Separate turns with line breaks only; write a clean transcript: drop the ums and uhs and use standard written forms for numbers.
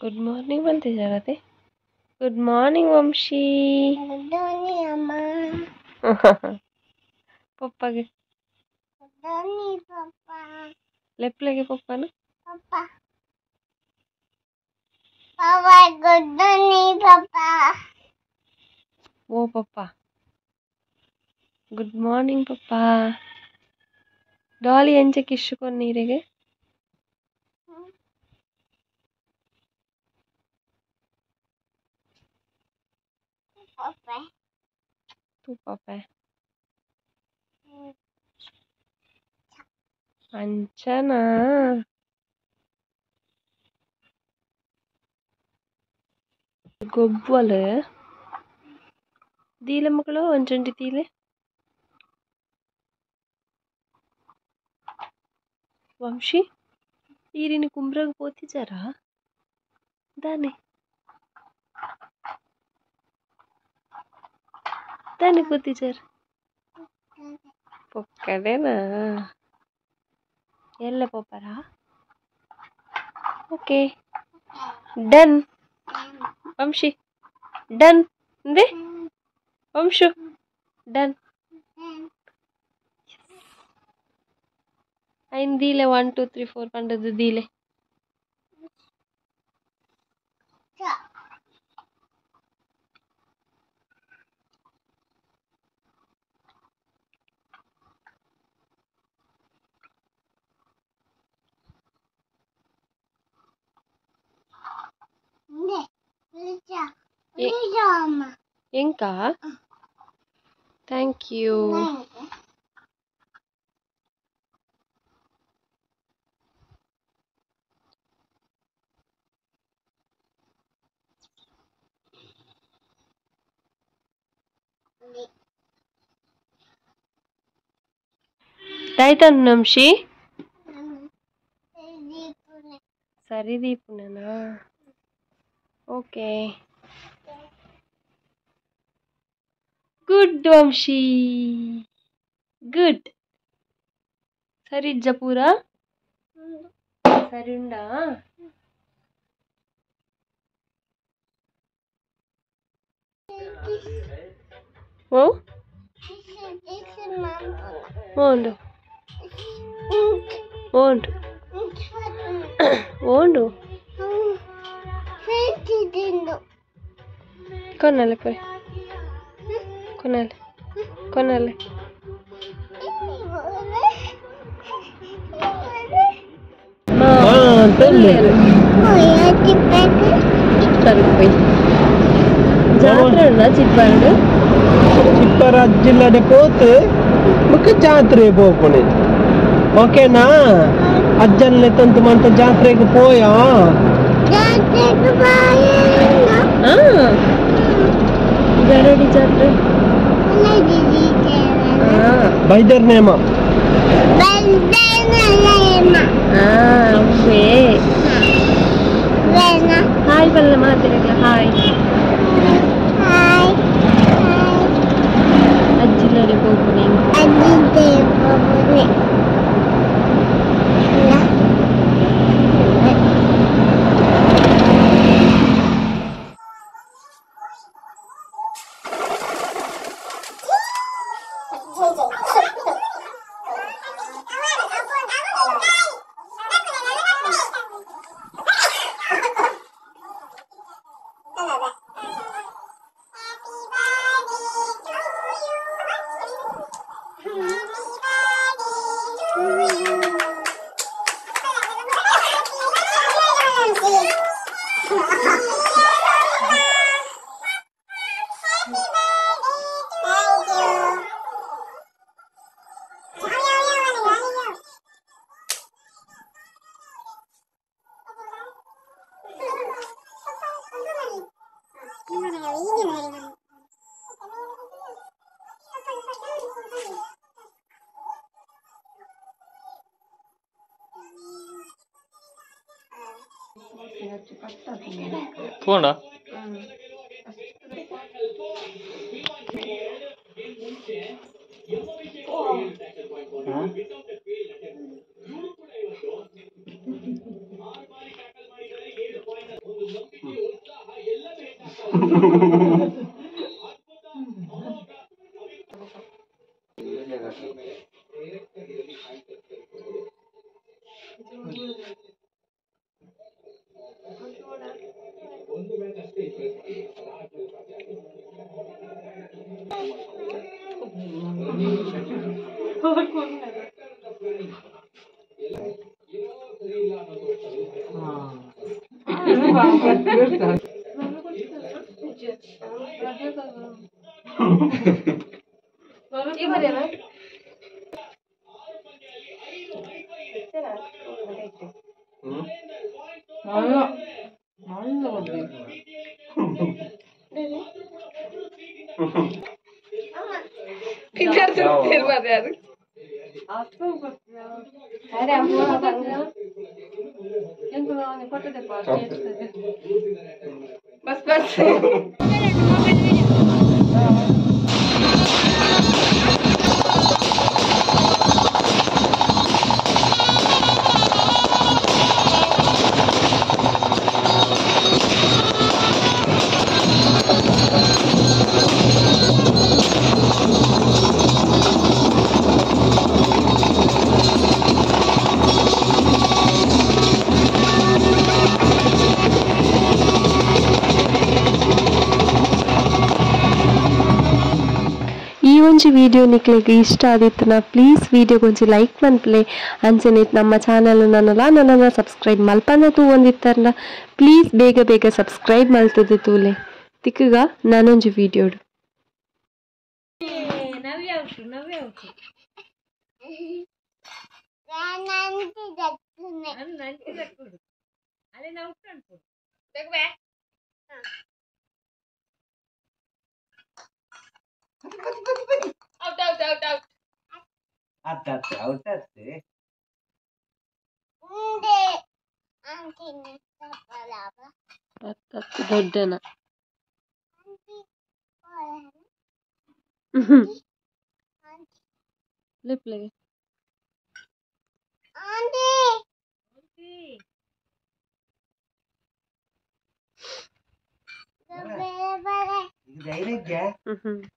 Good morning बनते जा रहे थे। गुड मॉर्निंग वंशी।
गुड मॉर्निंग अम्मा।
पप्पा के
गुड मॉर्निंग पापा।
लेफ्ट लगे पप्पा ना।
पापा पापा गुड मॉर्निंग पापा।
वो पप्पा गुड मॉर्निंग पप्पा। डॉली ಎಂಚೆ ಕಿಶುಕೊಂಡು ನೀರಿಗೆ
पापा
तू पापा अंचना ಗೊಬ್ಬಲು ದೀಲೆ ಮಕ್ಕಳು ಒಂಚಂಟಿ ದೀಲೆ ವಂಶಿ ಈರಿನ ಕುಂಬ್ರಾಗ ಪೋತಿಜಾರ दाने दाने पोतीचार पक्कडेना ಎಲ್ಲ ಪಪ್ಪರಾ ಓಕೆ ಡನ್ ವಂಶಿ ಡನ್ ಅಂದೆ ವಂಶು ಡನ್ ಐನ್ ದೀಲೆ 1 2 3 4 ಪಂಡದು ದೀಲೆ ಎಂಕಾ ಥ್ಯಾಂಕ್ ಯು ತಾಯ್ತನ್ ವಂಶಿ ಸರಿ ದೀಪುನಾ ಓಕೆ ಗುಡ್ ವಂಶಿ ಗುಡ್ ಸರಿ ಜಪೂರ ಸರಿ ಉಂಡಾ ಓ ಓಂಡು ಓಂಡು ಓಂಡು ಕೊನಲೆ ಪೋಯ್ ಕೊನಲೆ ಕೊನಲೆ ಜಾತ್ರೆ ಉಂಡ ಚಿಕ್ಕಬಾರ್ದು
ಚಿಕ್ಕರಾಜ್ ಜಿಲ್ಲೆ పోతే ಮುಖ ಜಾತ್ರೆ పోకునే ఓకేనా అజ్జల్ని తంతమంత జాత్రకు పోయా
ಗರಡಿ ಜಾತ್ರೆ
ಬೈದರ್ನೇಮ
ಹಾಯ್ ಬಲ್ಲ ಮಾತಿರಲ್ಲ ಹಾಯ್ ಅಜ್ಜಿಲ್ಲಡೆ ಹೋಗ್ತೀನಿ
ತಗೊಂಡ
बस बस
ಈ ಒಂಜಿ ವಿಡಿಯೋ ನಿಕ್ಲೆಗ್ ಇಷ್ಟ ಆದಿತ್ತನ ಪ್ಲೀಸ್ ವಿಡಿಯೋಗೊಂಜಿ ಲೈಕ್ ಮನ್ಪಲೆ ಅಂಚನೆ ನಮ್ಮ ಚಾನಲ್ ನನ್ನ ಸಬ್ಸ್ಕ್ರೈಬ್ ಮಲ್ಪಂದ ತೂವೊಂದಿತ್ತರ್ನ ಪ್ಲೀಸ್ ಬೇಗ ಬೇಗ ಸಬ್ಸ್ಕ್ರೈಬ್ ಮಲ್ತದೆ ತೂಲೆ ತಿಕ್ಕಗ ನಾನೊಂಜಿ ವಿಡಿಯೋಡು ದೊಡ್ಡನ ಲಿಪ್ಲೆಗೆ
Bye.